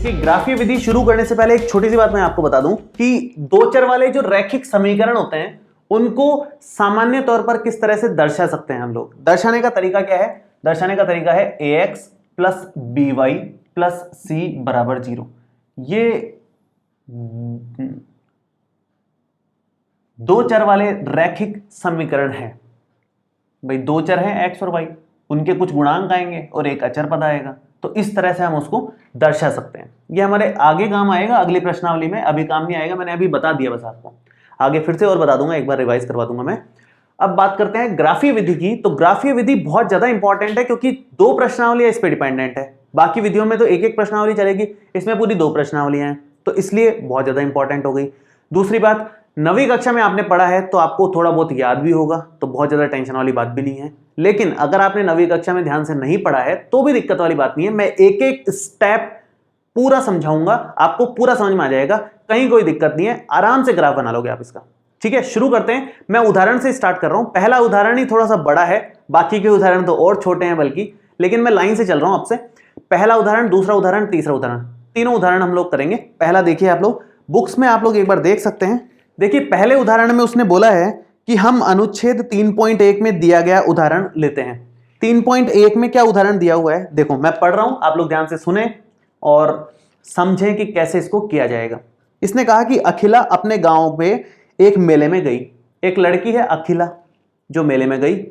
देखिए, ग्राफीय विधि शुरू करने से पहले एक छोटी सी बात मैं आपको बता दूं कि दो चर वाले जो रैखिक समीकरण होते हैं उनको सामान्य तौर पर किस तरह से दर्शा सकते हैं हम लोग। दर्शाने का तरीका क्या है? दर्शाने का तरीका है ax plus by plus c बराबर 0। ये दो चर वाले रैखिक समीकरण है। भाई दो चर हैं x और y, उनके कुछ गुणांक आएंगे और एक अचर पद आएगा, तो इस तरह से हम उसको दर्शा सकते हैं। ये हमारे आगे काम आएगा अगली प्रश्नावली में, अभी काम नहीं आएगा, मैंने अभी बता दिया बस आपको। आगे फिर से और बता दूंगा, एक बार रिवाइज करवा दूंगा मैं। अब बात करते हैं ग्राफीय विधि की। तो ग्राफीय विधि बहुत ज्यादा इंपॉर्टेंट है क्योंकि दो प्रश्नावलियां इस पर डिपेंडेंट है। बाकी विधियों में तो एक एक प्रश्नावली चलेगी, इसमें पूरी दो प्रश्नावलियां हैं, तो इसलिए बहुत ज्यादा इंपॉर्टेंट हो गई। दूसरी बात, नवीं कक्षा में आपने पढ़ा है तो आपको थोड़ा बहुत याद भी होगा, तो बहुत ज्यादा टेंशन वाली बात भी नहीं है। लेकिन अगर आपने नवीं कक्षा में ध्यान से नहीं पढ़ा है तो भी दिक्कत वाली बात नहीं है। मैं एक एक स्टेप पूरा समझाऊंगा, आपको पूरा समझ में आ जाएगा, कहीं कोई दिक्कत नहीं है, आराम से ग्राफ बना लोगे आप इसका। ठीक है, शुरू करते हैं। मैं उदाहरण से स्टार्ट कर रहा हूं। पहला उदाहरण ही थोड़ा सा बड़ा है, बाकी के उदाहरण तो और छोटे हैं बल्कि, लेकिन मैं लाइन से चल रहा हूं आपसे। पहला उदाहरण, दूसरा उदाहरण, तीसरा उदाहरण, तीनों उदाहरण हम लोग करेंगे। पहला देखिए, आप लोग बुक्स में आप लोग एक बार देख सकते हैं। देखिए, पहले उदाहरण में उसने बोला है कि हम अनुच्छेद 3.1 में दिया गया उदाहरण लेते हैं। 3.1 में क्या उदाहरण दिया हुआ है? देखो मैं पढ़ रहा हूं, आप लोग ध्यान से सुने और समझें कि कैसे इसको किया जाएगा। इसने कहा कि अखिला अपने गांव में एक मेले में गई। एक लड़की है अखिला जो मेले में गई,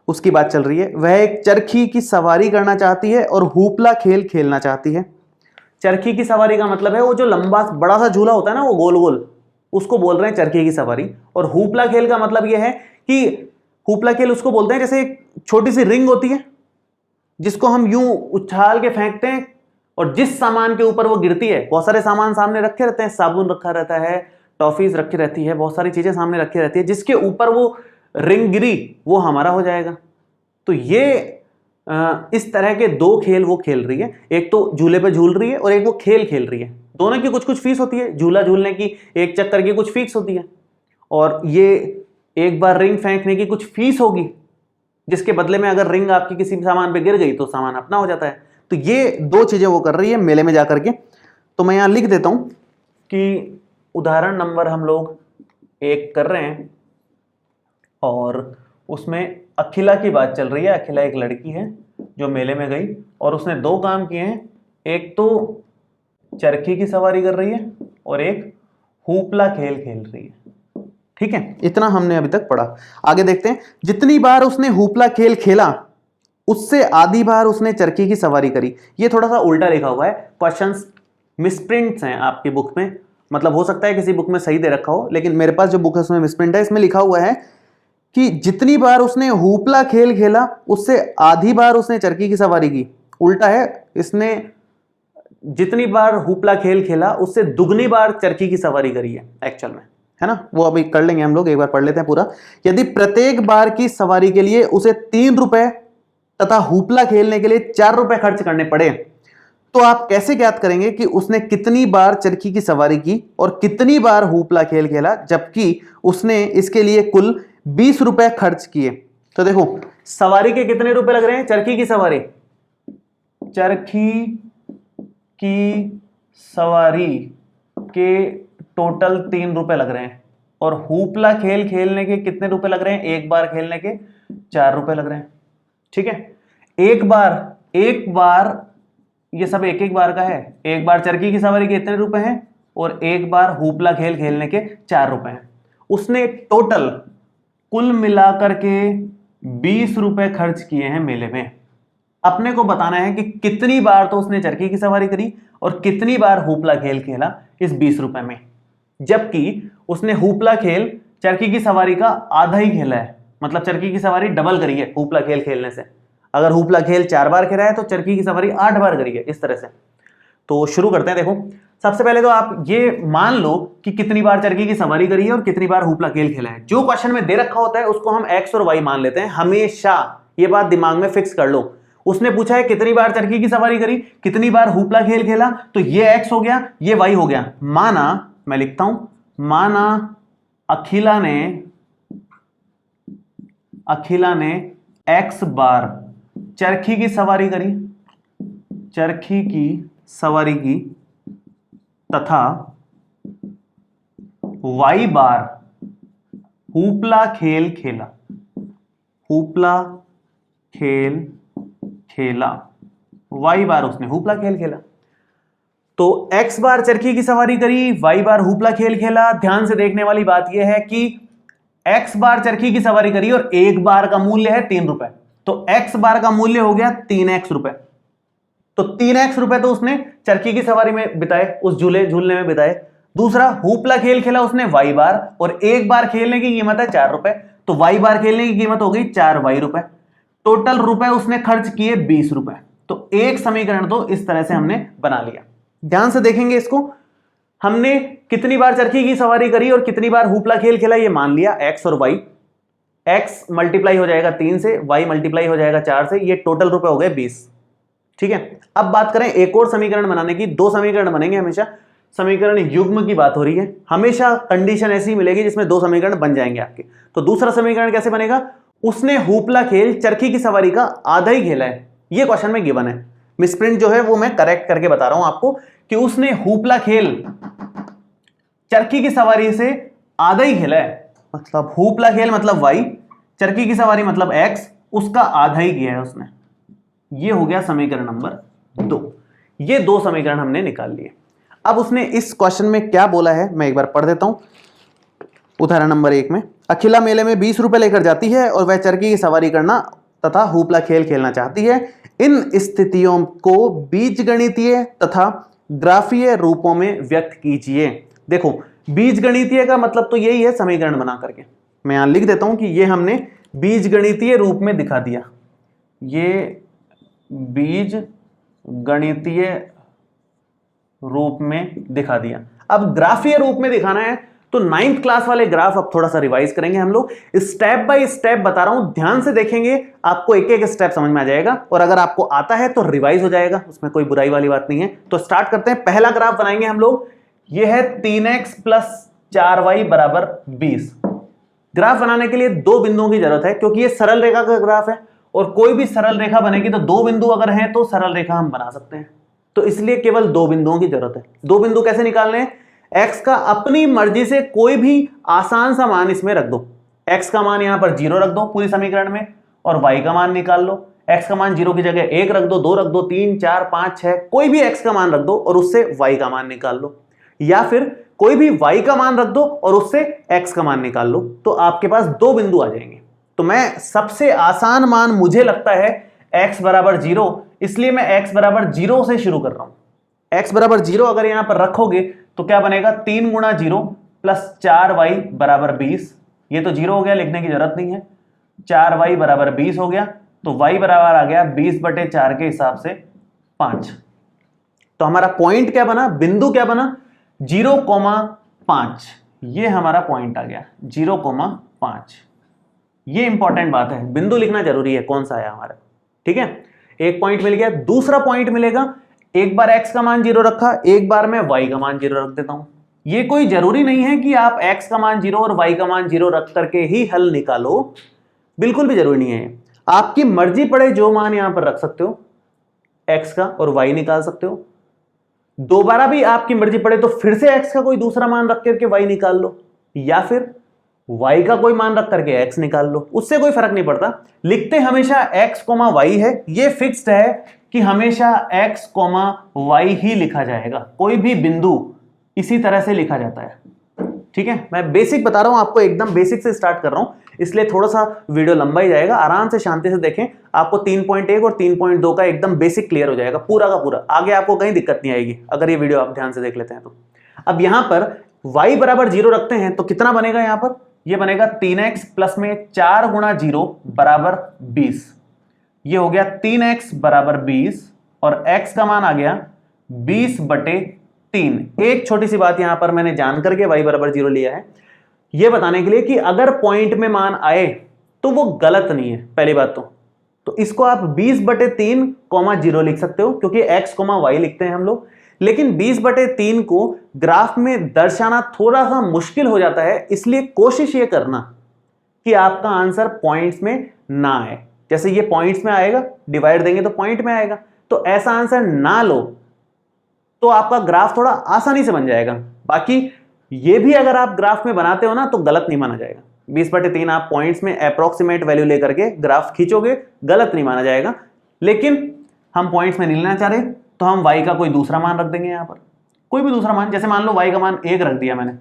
उसकी बात चल रही है। वह एक चरखी की सवारी करना चाहती है और हुपला खेल खेलना चाहती है। चरखी की सवारी का मतलब है वो जो लंबा बड़ा सा झूला होता है ना, वो गोल गोल, उसको बोल रहे हैं चरखी की सवारी। और हुपला खेल का मतलब यह है कि हुपला खेल उसको बोलते हैं जैसे एक छोटी सी रिंग होती है जिसको हम यूं उछाल के फेंकते हैं और जिस सामान के ऊपर वो गिरती है, बहुत सारे सामान सामने रखे रहते हैं, साबुन रखा रहता है, टॉफीज रखी रहती है, बहुत सारी चीजें सामने रखी रहती है, जिसके ऊपर वो रिंग गिरी वो हमारा हो जाएगा। तो ये इस तरह के दो खेल वो खेल रही है। एक तो झूले पे झूल रही है और एक वो खेल खेल रही है। दोनों की कुछ कुछ फीस होती है, झूला झूलने की एक चक्कर की कुछ फीस होती है और ये एक बार रिंग फेंकने की कुछ फीस होगी, जिसके बदले में अगर रिंग आपकी किसी सामान पे गिर गई तो सामान अपना हो जाता है। तो ये दो चीजें वो कर रही है मेले में जाकर के। तो मैं यहां लिख देता हूं कि उदाहरण नंबर हम लोग 1 कर रहे हैं और उसमें अखिला की बात चल रही है। अखिला एक लड़की है जो मेले में गई और उसने दो काम किए हैं, एक तो चरखी की सवारी कर रही है और एक हुपला खेल खेल रही है। ठीक है, इतना हमने अभी तक पढ़ा। आगे देखते हैं। जितनी बार उसने हुपला खेल खेला उससे आधी बार उसने चरखी की सवारी करी। ये थोड़ा सा उल्टा लिखा हुआ है, क्वेश्चंस मिसप्रिंट्स हैं आपकी बुक में, मतलब हो सकता है किसी बुक में सही दे रखा हो, लेकिन मेरे पास जो बुक है उसमें मिसप्रिंट है। इसमें लिखा हुआ है कि जितनी बार उसने हुपला खेल खेला उससे आधी बार उसने चरखी की सवारी की। उल्टा है, इसने जितनी बार हुपला खेल खेला उससे दुगनी बार चरखी की सवारी करी है एक्चुअल में, है ना। वो अभी कर लेंगे हम लोग, एक बार पढ़ लेते हैं पूरा। यदि प्रत्येक बार की सवारी के लिए उसे 3 रुपए तथा हुपला खेलने के लिए 4 रुपए खर्च करने पड़े, तो आप कैसे ज्ञात करेंगे कि उसने कितनी बार चरखी की सवारी की और कितनी बार हुपला खेल खेला, जबकि उसने इसके लिए कुल 20 रुपए खर्च किए। तो देखो, सवारी के कितने रुपए लग रहे हैं? चरखी की सवारी, चरखी की सवारी के टोटल 3 रुपए लग रहे हैं और हुपला खेल खेलने के कितने रुपए लग रहे हैं? एक बार खेलने के 4 रुपए लग रहे हैं। ठीक है, एक बार ये सब एक एक बार का है। एक बार चरखी की सवारी के इतने रुपए हैं और एक बार हुपला खेल खेलने के 4 रुपए हैं। उसने टोटल कुल मिलाकर के 20 रुपए खर्च किए हैं मेले में। अपने को बताना है कि कितनी बार तो उसने चरखी की सवारी करी और कितनी बार हुपला खेल खेला इस 20 रुपए में, जबकि उसने हुपला खेल चरखी की सवारी का आधा ही खेला है, मतलब चरखी की सवारी डबल करी है हुपला खेल खेलने से। अगर हुपला खेल 4 बार खेला है तो चरखी की सवारी 8 बार करी है, इस तरह से। तो शुरू करते हैं। देखो, सबसे पहले तो आप ये मान लो कि कितनी बार चरखी की सवारी करी है और कितनी बार हुपला खेल खेला है। जो क्वेश्चन में दे रखा होता है उसको हम एक्स और वाई मान लेते हैं हमेशा, ये बात दिमाग में फिक्स कर लो। उसने पूछा है कितनी बार चरखी की सवारी करी, कितनी बार हुपला खेल खेला, तो ये एक्स हो गया, ये वाई हो गया। माना, मैं लिखता हूं, माना अखिला ने एक्स बार चरखी की सवारी करी, चरखी की सवारी की तथा y बार हुपला खेल खेला, हुपला खेल खेला, y बार उसने हुपला खेल खेला। तो x बार चरखी की सवारी करी, y बार हुपला खेल खेला। ध्यान से देखने वाली बात यह है कि x बार चरखी की सवारी करी और एक बार का मूल्य है 3 रुपए, तो x बार का मूल्य हो गया 3x रुपए। तो 3x रुपए तो उसने चरखी की सवारी में बिताए, उस झूलने में बिताए। दूसरा, हुपला खेल खेला उसने y बार, और एक बार खेलने की कीमत है 4 रुपए, तो y बार खेलने की कीमत हो गई 4y रुपए। टोटल रुपए उसने खर्च किए 20 रुपए। तो एक समीकरण तो इस तरह से हमने बना लिया। ध्यान से देखेंगे इसको, हमने कितनी बार चरखी की सवारी करी और कितनी बार हुपला खेल खेला ये मान लिया, x और y। x मल्टीप्लाई हो जाएगा 3 से, y मल्टीप्लाई हो जाएगा 4 से, ये टोटल रुपए हो गए 20। ठीक है, अब बात करें एक और समीकरण बनाने की। दो समीकरण बनेंगे हमेशा, समीकरण युग्म की बात हो रही है, हमेशा कंडीशन ऐसी मिलेगी जिसमें दो समीकरण बन जाएंगे आपके। तो दूसरा समीकरण कैसे बनेगा, उसने हुपला खेल चरखी की सवारी का आधा ही खेला है, ये क्वेश्चन में गिवन है। मिसप्रिंट जो है वो मैं करेक्ट करके बता रहा हूं आपको कि उसने हुपला खेल चरखी की सवारी से आधा ही खेला है, मतलब हुपला खेल मतलब y, चरखी की सवारी मतलब x, उसका आधा ही किया है उसने। ये हो गया समीकरण नंबर 2। ये दो समीकरण हमने निकाल लिए। अब उसने इस क्वेश्चन में क्या बोला है मैं एक बार पढ़ देता हूं। उदाहरण नंबर 1 में, अखिला मेले में 20 रुपए लेकर जाती है और वह चरखी की सवारी करना तथा हुपला खेल खेलना चाहती है। इन स्थितियों को बीजगणितीय तथा ग्राफीय रूपों में व्यक्त कीजिए। देखो, बीजगणितीय का मतलब तो यही है समीकरण बना करके, मैं यहां लिख देता हूं कि ये हमने बीजगणितीय रूप में दिखा दिया, ये बीजगणितीय रूप में दिखा दिया। अब ग्राफीय रूप में दिखाना है तो 9th क्लास वाले ग्राफ अब थोड़ा सा रिवाइज करेंगे हम लोग। स्टेप बाय स्टेप बता रहा हूं, ध्यान से देखेंगे, आपको एक एक स्टेप समझ में आ जाएगा, और अगर आपको आता है तो रिवाइज हो जाएगा, उसमें कोई बुराई वाली बात नहीं है। तो स्टार्ट करते हैं। पहला ग्राफ बनाएंगे हम लोग, ये है 3x + 4y = 20। ग्राफ बनाने के लिए दो बिंदुओं की जरूरत है, क्योंकि ये सरल रेखा का ग्राफ है, और कोई भी सरल रेखा बनेगी तो दो बिंदु अगर हैं तो सरल रेखा हम बना सकते हैं, तो इसलिए केवल दो बिंदुओं की जरूरत है। दो बिंदु कैसे निकालने हैं, x का अपनी मर्जी से कोई भी आसान सा मान इसमें रख दो। x का मान यहां पर 0 रख दो पूरी समीकरण में, और y का मान निकाल लो। x का मान 0 की जगह 1 रख दो, 2 रख दो, 3, 4, 5, 6, कोई भी x का मान रख दो और उससे y का मान निकाल लो, या फिर कोई भी y का मान रख दो और उससे x का मान निकाल लो, तो आपके पास दो बिंदु आ जाएंगे। तो मैं सबसे आसान मान मुझे लगता है x = 0, इसलिए मैं x = 0 से शुरू कर रहा हूं। x = 0 अगर यहां पर रखोगे तो क्या बनेगा, 3 × 0 + 4y = 20। ये तो 0 हो गया, लिखने की जरूरत नहीं है। 4y = 20 हो गया, तो y बराबर आ गया 20/4 के हिसाब से 5। तो हमारा पॉइंट क्या बना, बिंदु क्या बना, 0,5। ये हमारा पॉइंट आ गया 0,5। ये इंपॉर्टेंट बात है, बिंदु लिखना जरूरी है कौन सा है हमारा। ठीक है, एक पॉइंट मिल गया। दूसरा पॉइंट मिलेगा, एक बार x का मान 0 रखा, एक बार मैं y का मान 0 रख देता हूं। ये कोई जरूरी नहीं है कि आप x का मान 0 और y का मान 0 रख करके ही हल निकालो, बिल्कुल भी जरूरी नहीं है। आपकी मर्जी पड़े जो मान यहां पर रख सकते हो, x का और y निकाल सकते हो। दोबारा भी आपकी मर्जी पड़े तो फिर से x का कोई दूसरा मान रख करके y निकाल लो, या फिर y का कोई मान रख करके x निकाल लो, उससे कोई फर्क नहीं पड़ता। लिखते हमेशा x, y है, ये फिक्स्ड है कि हमेशा x, y ही लिखा जाएगा, कोई भी बिंदु इसी तरह से लिखा जाता है। ठीक है, मैं बेसिक बता रहा हूं आपको, एकदम बेसिक से स्टार्ट कर रहा हूं, इसलिए थोड़ा सा वीडियो लंबा ही जाएगा। आराम से शांति से देखें, आपको 3.1 और 3.2 का एकदम बेसिक क्लियर हो जाएगा पूरा का पूरा। आगे आपको कहीं दिक्कत नहीं आएगी अगर ये वीडियो आप ध्यान से देख लेते हैं तो। अब यहां पर y = 0 रखते हैं तो कितना बनेगा, यहां पर ये बनेगा 3x + में 4 × 0 = 20। ये हो गया 3x = 20 और x का मान आ गया 20/3। एक छोटी सी बात यहां पर मैंने जान करके y = 0 लिया है, यह बताने के लिए कि अगर पॉइंट में मान आए तो वो गलत नहीं है। पहली बात तो इसको आप 20/3, 0 लिख सकते हो, क्योंकि x, y लिखते हैं हम लोग। लेकिन 20/3 को ग्राफ में दर्शाना थोड़ा सा मुश्किल हो जाता है, इसलिए कोशिश ये करना कि आपका आंसर पॉइंट्स में ना आए। जैसे ये पॉइंट्स में आएगा, डिवाइड देंगे तो पॉइंट में आएगा, तो ऐसा आंसर ना लो। तो आपका ग्राफ थोड़ा आसानी से बन जाएगा। बाकी ये भी अगर आप ग्राफ में बनाते हो ना तो गलत नहीं माना जाएगा। 20/3 आप पॉइंट्स में अप्रोक्सीमेट वैल्यू लेकर के ग्राफ खींचोगे, गलत नहीं माना जाएगा। लेकिन हम पॉइंट्स में नहीं लेना चाह रहे, तो हम y का कोई दूसरा मान रख देंगे यहाँ पर, कोई भी दूसरा मान। जैसे मान लो y का मान 1 रख दिया मैंने,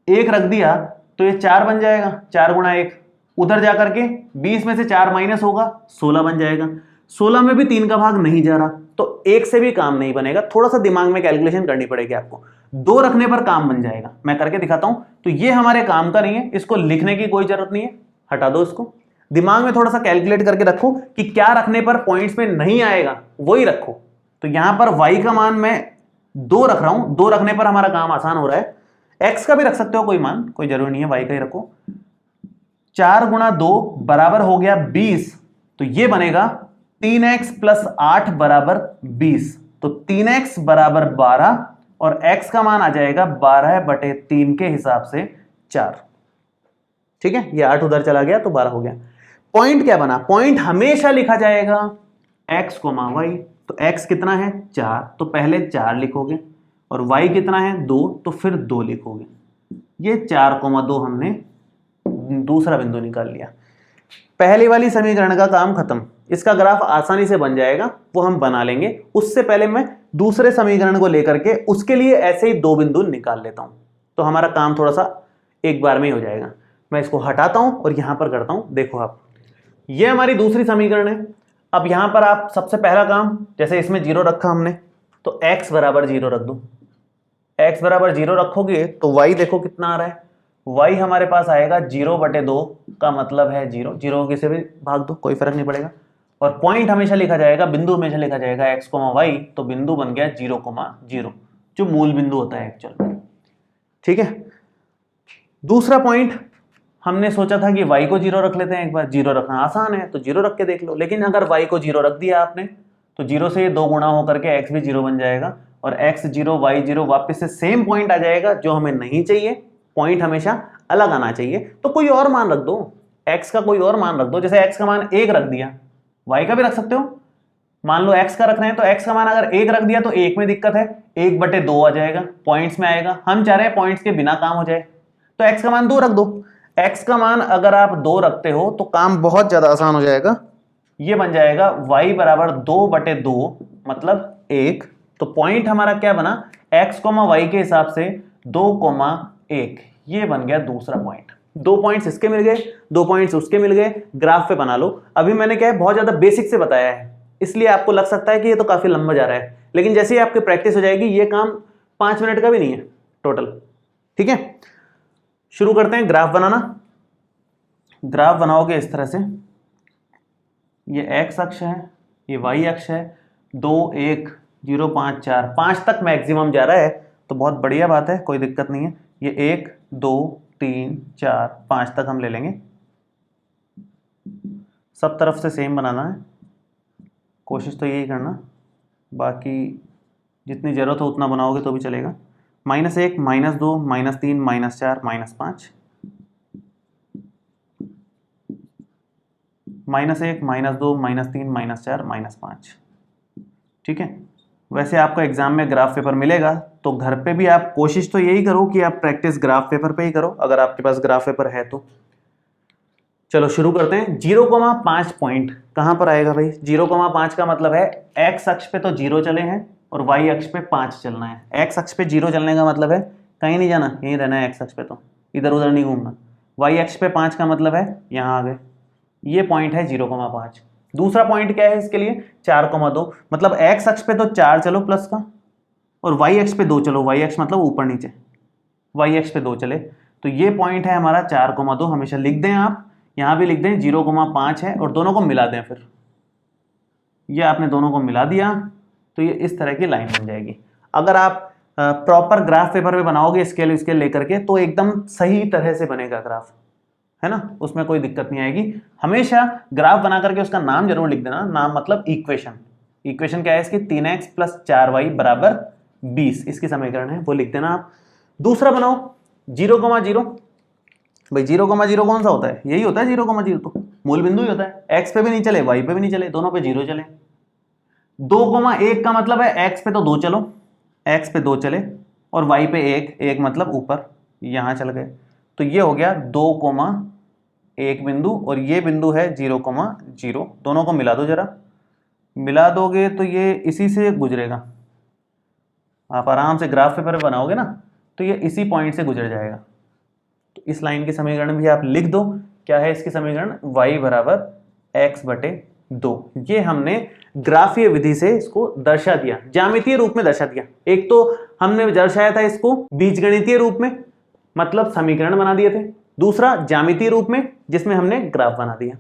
1 रख दिया तो ये 4 बन जाएगा, 4 गुणा 1। उधर जाकर के 20 में से 4 माइनस होगा, 16 बन जाएगा। 16 में भी 3 का भाग नहीं जा रहा, तो 1 से भी काम नहीं बनेगा, थोड़ा सा दिमाग में कैलकुलेशन करनी पड़ेगी आपको। 2 रखने पर काम बन जाएगा, मैं करके दिखाता हूं। तो ये हमारे काम का नहीं है, इसको लिखने की कोई जरूरत नहीं है, हटा दो इसको। दिमाग में थोड़ा सा कैलकुलेट करके रखो कि क्या रखने पर पॉइंट्स में नहीं आएगा, वही रखो। तो यहां पर y का मान मैं 2 रख रहा हूं, 2 रखने पर हमारा काम आसान हो रहा है। x का भी रख सकते हो कोई मान, कोई जरूरी नहीं है, y का ही रखो। 4 गुणा 2 बराबर हो गया 20, तो ये बनेगा 3x + 8 बराबर 20। तो 3x बराबर 12 और x का मान आ जाएगा 12/3 के हिसाब से 4। ठीक है, ये 8 उधर चला गया तो 12 हो गया। पॉइंट क्या बना, पॉइंट हमेशा लिखा जाएगा x, y। तो x कितना है 4, तो पहले 4 लिखोगे, और y कितना है 2, तो फिर 2 लिखोगे। ये 4,2 हमने दूसरा बिंदु निकाल लिया। पहली वाली समीकरण का काम खत्म। इसका ग्राफ आसानी से बन जाएगा, वो हम बना लेंगे। उससे पहले मैं दूसरे समीकरण को लेकर के उसके लिए ऐसे ही 2 बिंदु निकाल लेता हूं, तो हमारा काम थोड़ा सा एक बार में ही हो जाएगा। मैं इसको हटाता हूं और यहां पर करता हूं। देखो आप, ये हमारी दूसरी समीकरण है। अब यहां पर आप सबसे पहला काम, जैसे इसमें 0 रखा हमने, तो x बराबर 0 रख दो। x बराबर 0 रखोगे तो y देखो कितना आ रहा है, y हमारे पास आएगा 0/2 का मतलब है 0। 0 किसी भी भाग दो, कोई फर्क नहीं पड़ेगा। और पॉइंट हमेशा लिखा जाएगा, बिंदु हमेशा लिखा जाएगा x, y। तो बिंदु बन गया 0,0, जो मूल बिंदु होता है एक्चुअल। ठीक है, दूसरा पॉइंट हमने सोचा था कि y को 0 रख लेते हैं एक बार। 0 रखना आसान है तो 0 रख के देख लो। लेकिन अगर y को 0 रख दिया आपने तो 0 से 2 गुणा होकर के x भी 0 बन जाएगा, और x 0 y 0 वापस से सेम पॉइंट आ जाएगा जो हमें नहीं चाहिए। पॉइंट हमेशा अलग आना चाहिए, तो कोई और मान रख दो, x का कोई और मान रख दो। जैसे x का मान 1 रख दिया, y का भी रख सकते हो। मान लो x का रख रहे हैं, तो x का मान अगर 1 रख दिया तो 1 में दिक्कत है, 1/2 आ जाएगा, पॉइंट्स में आएगा। हम चाह रहे हैं पॉइंट्स के बिना काम हो जाए, तो x का मान 2 रख दो। x का मान अगर आप 2 रखते हो तो काम बहुत ज्यादा आसान हो जाएगा। ये बन जाएगा y बराबर 2/2 मतलब 1। तो पॉइंट हमारा क्या बना, x, y के हिसाब से 2,1। ये बन गया दूसरा पॉइंट। 2 पॉइंट्स इसके मिल गए, 2 पॉइंट्स उसके मिल गए। ग्राफ पे बना लो। अभी मैंने क्या है, बहुत ज्यादा बेसिक से बताया है, इसलिए आपको लग सकता है कि ये तो काफी लंबा जा रहा है, लेकिन जैसे ही आपकी प्रैक्टिस हो जाएगी ये काम 5 मिनट का भी नहीं है टोटल। ठीक है, शुरू करते हैं ग्राफ बनाना। ग्राफ बनाओगे इस तरह से, ये x अक्ष है, ये y अक्ष है। 2 1 0 5 4, 5 तक मैक्सिमम जा रहा है, तो बहुत बढ़िया बात है, कोई दिक्कत नहीं है। ये 1 2 3 4 5 तक हम ले लेंगे। सब तरफ से सेम बनाना है, कोशिश तो यही करना, बाकी जितनी ज़रूरत हो उतना बनाओगे तो भी चलेगा। -1 -2 -3 -4 -5, -1 -2 -3 -4 -5। ठीक है, वैसे आपको एग्जाम में ग्राफ पेपर मिलेगा, तो घर पे भी आप कोशिश तो यही करो कि आप प्रैक्टिस ग्राफ पेपर पे ही करो, अगर आपके पास ग्राफ पेपर है तो। चलो शुरू करते हैं। 0,5 पॉइंट कहां पर आएगा भाई? 0,5 का मतलब है x अक्ष पे तो 0 चले हैं और y अक्ष पे 5 चलना है। x अक्ष पे 0 चलने का मतलब है कहीं नहीं जाना, यहीं रहना है। x अक्ष पे तो इधर उधर नहीं घूमना। y अक्ष पे 5 का मतलब है यहाँ आ गए, ये पॉइंट है 0,5। दूसरा पॉइंट क्या है इसके लिए? 4,2, मतलब x अक्ष पे तो 4 चलो प्लस का, और y अक्ष पे 2 चलो। y अक्ष मतलब ऊपर नीचे, y अक्ष पे 2 चले, तो ये पॉइंट है हमारा 4,2। हमेशा लिख दें आप, यहां भी लिख दें 0,5 है, और दोनों को मिला दें। फिर ये आपने दोनों को मिला दिया तो ये इस तरह की लाइन बन जाएगी। अगर आप प्रॉपर ग्राफ पेपर में बनाओगे स्केल लेकर के, तो एकदम सही तरह से बनेगा ग्राफ, है ना, उसमें कोई दिक्कत नहीं आएगी। हमेशा ग्राफ बना करके उसका नाम जरूर लिख देना। नाम मतलब इक्वेशन। इक्वेशन क्या है इसकी? 3x + 4y बराबर 20, इसकी समीकरण है, वो लिख देना आप। दूसरा बनाओ 0,0। भाई 0,0 कौन सा होता है? यही होता है 0,0, तो मूल बिंदु ही होता है। x पे भी नहीं चले, y पे भी नहीं चले, दोनों पे 0 चले। 2,1 का मतलब है x पे तो 2 चलो, x पे 2 चले और y पे 1 मतलब ऊपर यहाँ चल गए, तो ये हो गया 2,1 बिंदु और ये बिंदु है 0,0। दोनों को मिला दो जरा, मिला दोगे तो ये इसी से गुजरेगा। आप आराम से ग्राफ पेपर बनाओगे ना तो ये इसी पॉइंट से गुजर जाएगा। तो इस लाइन की समीकरण भी आप लिख दो। क्या है इसकी समीकरण? y बराबर x/2। ये हमने ग्राफीय विधि से इसको दर्शा दिया, ज्यामितीय रूप में दर्शा दिया। एक तो हमने दर्शाया था इसको बीजगणितीय रूप में, मतलब समीकरण बना दिए थे। दूसरा ज्यामितीय रूप में, जिसमें हमने ग्राफ बना दिया।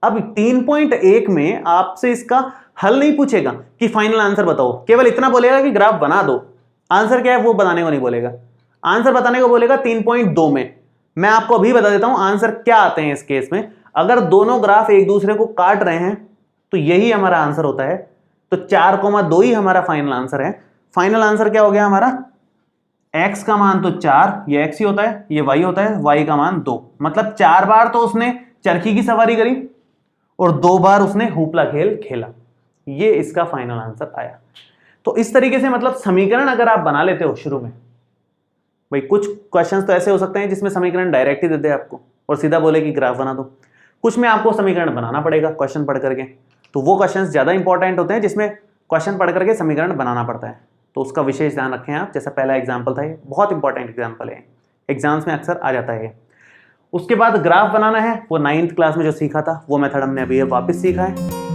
अब 3.1 में आपसे इसका हल नहीं पूछेगा कि फाइनल आंसर बताओ, केवल इतना बोलेगा कि ग्राफ बना दो। आंसर क्या है वो बताने को नहीं बोलेगा, आंसर बताने को बोलेगा 3.2 में। मैं आपको अभी बता देता हूं आंसर क्या आते हैं इस केस में। अगर दोनों ग्राफ एक दूसरे को काट रहे हैं तो यही हमारा आंसर होता है। तो 4,2 ही हमारा फाइनल आंसर है। फाइनल आंसर क्या हो गया हमारा? x का मान तो 4, ये x ही होता है, ये y होता है, y का मान 2। मतलब 4 बार तो उसने चरखी की सवारी करी और 2 बार उसने हुपला खेल खेला। ये इसका फाइनल आंसर आया। तो इस तरीके से मतलब समीकरण अगर आप बना लेते हो शुरू में, भाई कुछ क्वेश्चंस तो ऐसे हो सकते हैं जिसमें समीकरण डायरेक्ट ही दे दे आपको और सीधा बोले कि ग्राफ बना दो। कुछ में आपको समीकरण बनाना पड़ेगा क्वेश्चन पढ़ करके, तो वो क्वेश्चंस ज्यादा इंपॉर्टेंट होते हैं जिसमें क्वेश्चन पढ़ करके समीकरण बनाना पड़ता है। तो उसका विशेष ध्यान रखें आप। जैसा पहला एग्जाम्पल था, ये बहुत इंपॉर्टेंट एग्जाम्पल है, एग्जाम्स में अक्सर आ जाता है। उसके बाद ग्राफ बनाना है, वो 9th क्लास में जो सीखा था वो मेथड हमने अभी वापस सीखा है।